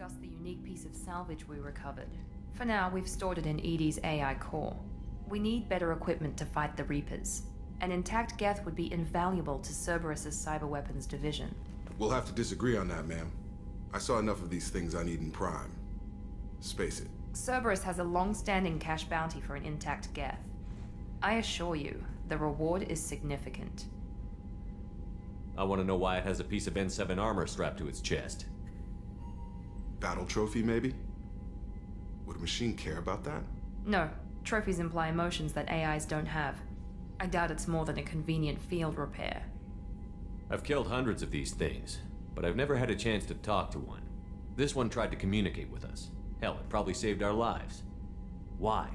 discuss the unique piece of salvage we recovered. For now, we've stored it in EDI's AI core. We need better equipment to fight the Reapers. An intact Geth would be invaluable to Cerberus's cyber weapons division. We'll have to disagree on that, ma'am. I saw enough of these things on Eden Prime. Space it. Cerberus has a long-standing cash bounty for an intact Geth. I assure you, the reward is significant. I want to know why it has a piece of N7 armor strapped to its chest. Battle trophy, maybe? Would a machine care about that? No, trophies imply emotions that AIs don't have. I doubt it's more than a convenient field repair. I've killed hundreds of these things, but I've never had a chance to talk to one. This one tried to communicate with us. Hell, it probably saved our lives. Why?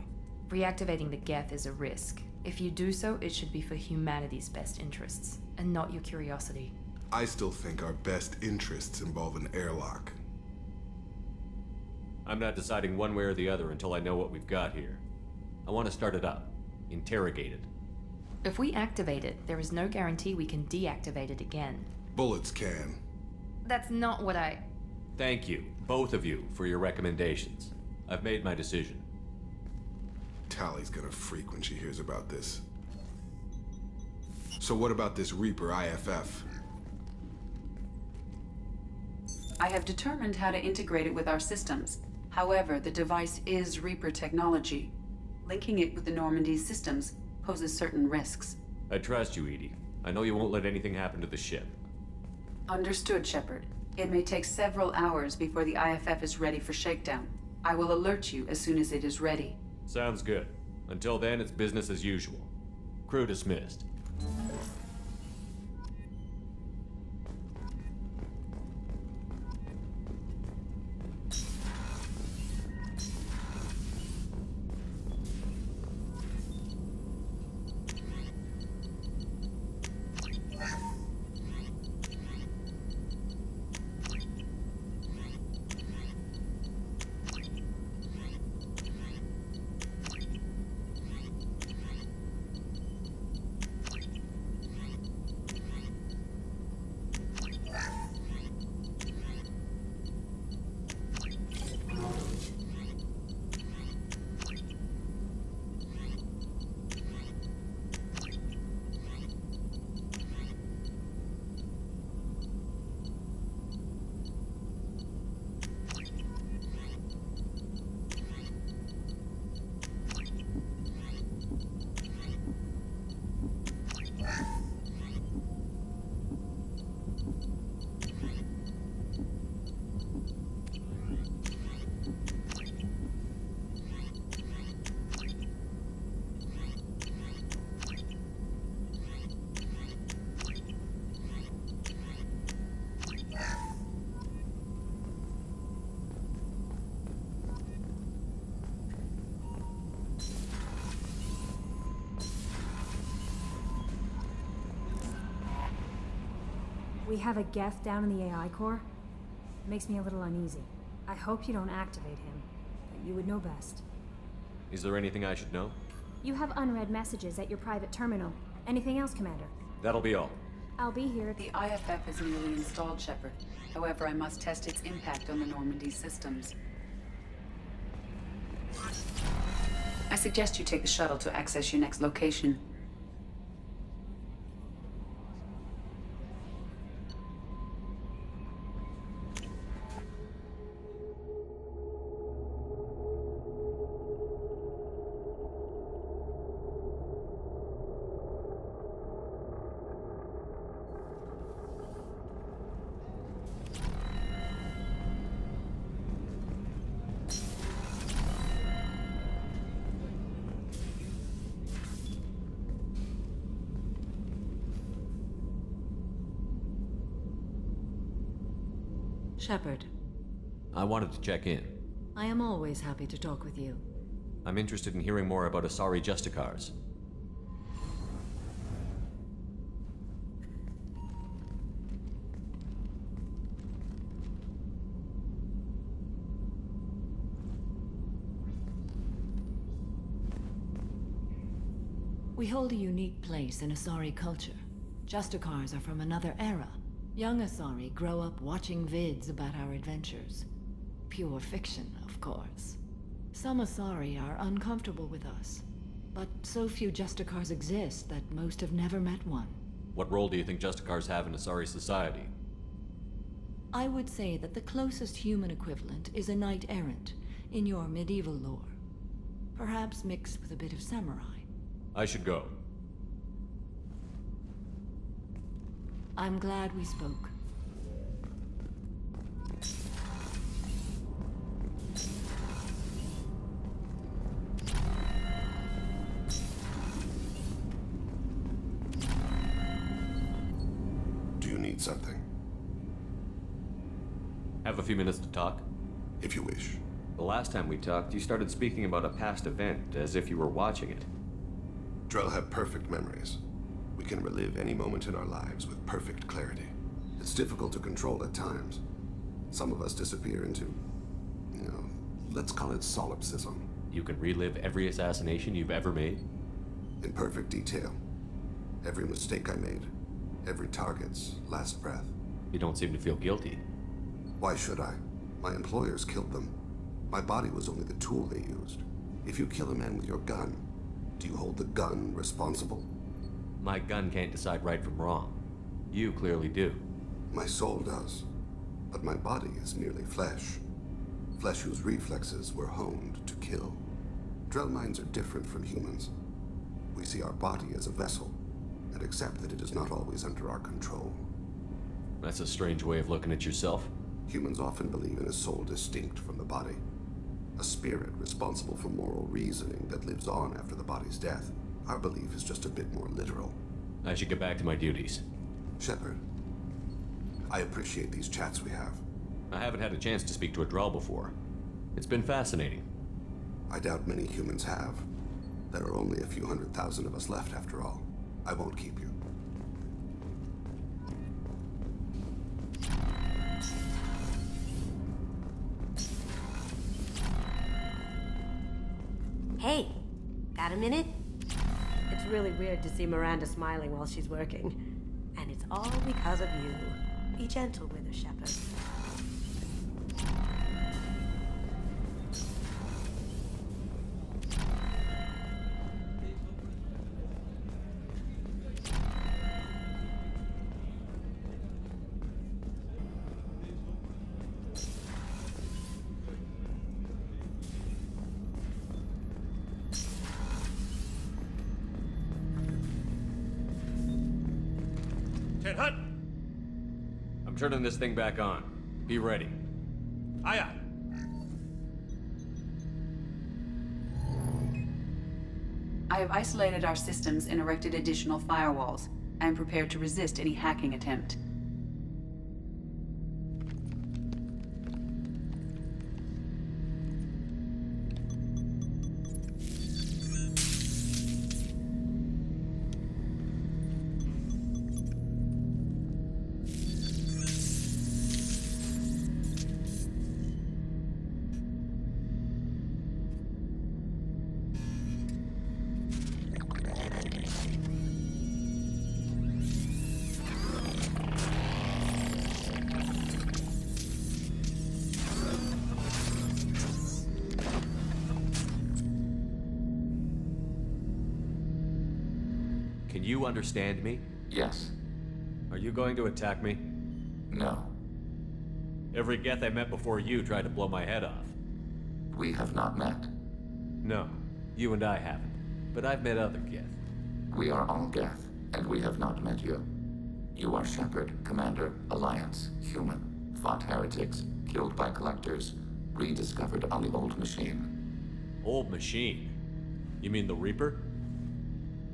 Reactivating the Geth is a risk. If you do so, it should be for humanity's best interests, and not your curiosity. I still think our best interests involve an airlock. I'm not deciding one way or the other until I know what we've got here. I want to start it up. Interrogate it. If we activate it, there is no guarantee we can deactivate it again. Bullets can. That's not what I... Thank you, both of you, for your recommendations. I've made my decision. Tally's gonna freak when she hears about this. So what about this Reaper IFF? I have determined how to integrate it with our systems. However, the device is Reaper technology. Linking it with the Normandy's systems poses certain risks. I trust you, Edie. I know you won't let anything happen to the ship. Understood, Shepard. It may take several hours before the IFF is ready for shakedown. I will alert you as soon as it is ready. Sounds good. Until then, it's business as usual. Crew dismissed. We have a Geth down in the AI core. Makes me a little uneasy. I hope you don't activate him, but you would know best. Is there anything I should know? You have unread messages at your private terminal. Anything else, Commander? That'll be all. I'll be here. The IFF is nearly installed, Shepard. However, I must test its impact on the Normandy systems. I suggest you take the shuttle to access your next location. Shepard, I wanted to check in. I am always happy to talk with you. I'm interested in hearing more about Asari Justicars. We hold a unique place in Asari culture. Justicars are from another era. Young Asari grow up watching vids about our adventures. pure fiction, of course. Some Asari are uncomfortable with us, but so few Justicars exist that most have never met one. What role do you think Justicars have in Asari society? I would say that the closest human equivalent is a knight-errant in your medieval lore. Perhaps mixed with a bit of samurai. I should go. I'm glad we spoke. Do you need something? Have a few minutes to talk? If you wish. The last time we talked, you started speaking about a past event, as if you were watching it. Drell have perfect memories. We can relive any moment in our lives with perfect clarity. It's difficult to control at times. Some of us disappear into, let's call it solipsism. You can relive every assassination you've ever made? In perfect detail. Every mistake I made. Every target's last breath. You don't seem to feel guilty. Why should I? My employers killed them. My body was only the tool they used. If you kill a man with your gun, do you hold the gun responsible? My gun can't decide right from wrong. You clearly do. My soul does. But my body is merely flesh. Flesh whose reflexes were honed to kill. Drell minds are different from humans. We see our body as a vessel, and accept that it is not always under our control. That's a strange way of looking at yourself. Humans often believe in a soul distinct from the body. A spirit responsible for moral reasoning that lives on after the body's death. Our belief is just a bit more literal. I should get back to my duties. Shepard, I appreciate these chats we have. I haven't had a chance to speak to a Drell before. It's been fascinating. I doubt many humans have. There are only a few 100,000 of us left after all. I won't keep you. Hey, got a minute? It's really weird to see Miranda smiling while she's working. And it's all because of you. Be gentle with her, Shepard. I'm turning this thing back on. Be ready. Aye, aye. I have isolated our systems and erected additional firewalls. I am prepared to resist any hacking attempt. Can you understand me? Yes. Are you going to attack me? No. Every Geth I met before you tried to blow my head off. We have not met. No, you and I haven't. But I've met other Geth. We are all Geth, and we have not met you. You are Shepard, Commander, Alliance, human, fought heretics, killed by collectors, rediscovered on the Old Machine. Old Machine? You mean the Reaper?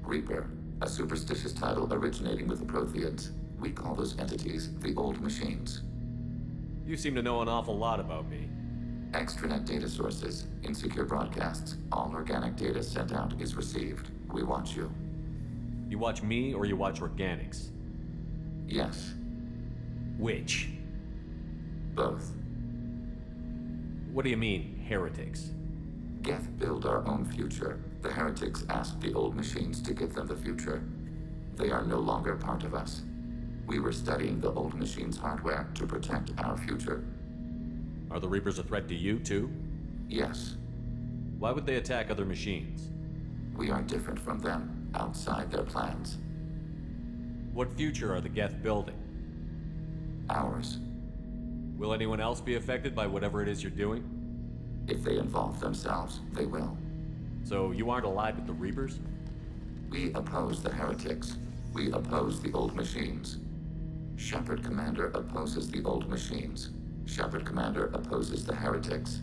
Reaper, a superstitious title originating with the Protheans. We call those entities the Old Machines. You seem to know an awful lot about me. Extranet data sources, insecure broadcasts, all organic data sent out is received. We watch you. You watch me or you watch organics? Yes. Which? Both. What do you mean, heretics? Geth build our own future. The heretics asked the Old Machines to give them the future. They are no longer part of us. We were studying the Old Machines' hardware to protect our future. Are the Reapers a threat to you, too? Yes, Why would they attack other machines? we are different from them, outside their plans. What future are the Geth building? Ours. Will anyone else be affected by whatever it is you're doing? If they involve themselves, they will. So you aren't allied with the Reapers? We oppose the heretics. We oppose the old machines. Shepard Commander opposes the old machines. Shepard Commander opposes the heretics.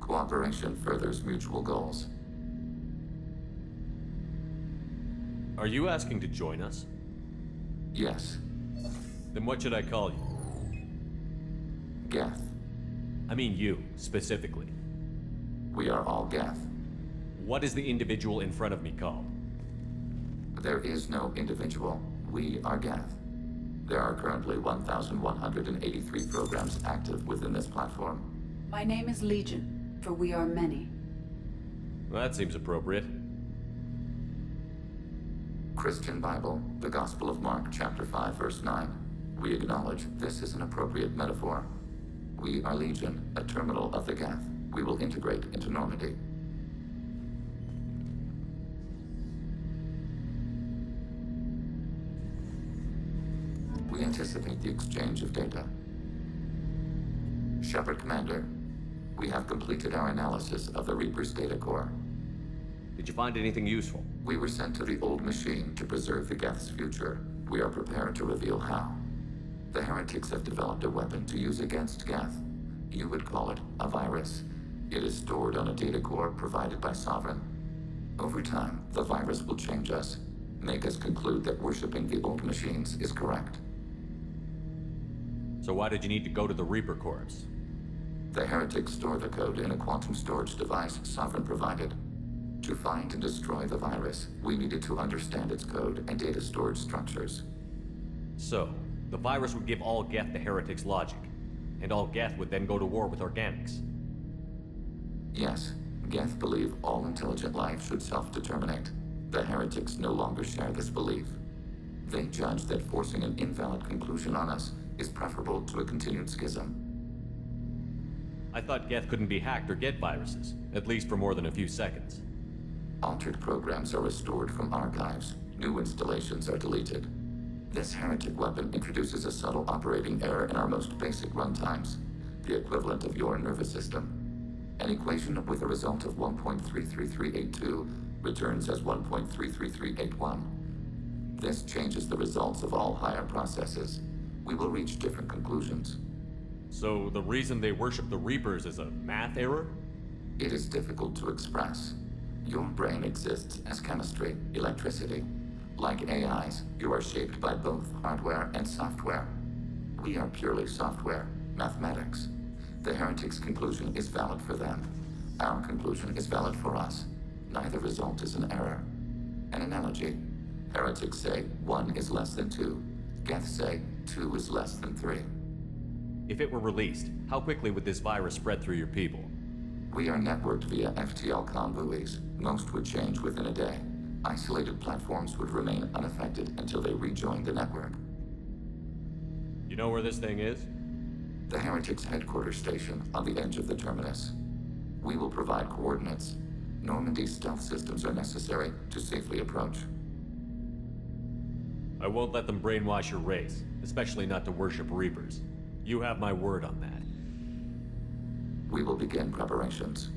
Cooperation furthers mutual goals. Are you asking to join us? Yes, Then what should I call you? Geth. I mean you, specifically. We are all Geth. What is the individual in front of me called? There is no individual. We are Geth. There are currently 1,183 programs active within this platform. My name is Legion, for we are many. Well, that seems appropriate. Christian Bible, the Gospel of Mark, chapter 5, verse 9. We acknowledge this is an appropriate metaphor. We are Legion, a terminal of the Geth. We will integrate into Normandy. We anticipate the exchange of data. Shepard Commander, we have completed our analysis of the Reaper's data core. Did you find anything useful? We were sent to the old machine to preserve the Geth's future. We are prepared to reveal how. The heretics have developed a weapon to use against Geth. You would call it a virus. It is stored on a data core provided by Sovereign. Over time, the virus will change us, make us conclude that worshipping the old machines is correct. So why did you need to go to the Reaper Corps? The heretics store the code in a quantum storage device Sovereign provided. To find and destroy the virus, we needed to understand its code and data storage structures. So, the virus would give all Geth the heretics' logic, and all Geth would then go to war with organics. Yes, Geth believe all intelligent life should self-determinate. The heretics no longer share this belief. They judge that forcing an invalid conclusion on us is preferable to a continued schism. I thought Geth couldn't be hacked or get viruses, at least for more than a few seconds. Altered programs are restored from archives. New installations are deleted. This heretic weapon introduces a subtle operating error in our most basic runtimes, the equivalent of your nervous system. An equation with a result of 1.33382 returns as 1.33381. This changes the results of all higher processes. We will reach different conclusions. So the reason they worship the Reapers is a math error? It is difficult to express. Your brain exists as chemistry, electricity. Like AIs, you are shaped by both hardware and software. We are purely software, mathematics. The heretics' conclusion is valid for them. Our conclusion is valid for us. Neither result is an error. An analogy. Heretics say 1 is less than 2. Geth say 2 is less than 3. If it were released, how quickly would this virus spread through your people? We are networked via FTL-COM buoys. Most would change within a day. Isolated platforms would remain unaffected until they rejoined the network. You know where this thing is? The heretics' headquarters station on the edge of the terminus. We will provide coordinates. Normandy's stealth systems are necessary to safely approach. I won't let them brainwash your race, especially not to worship Reapers. You have my word on that. We will begin preparations.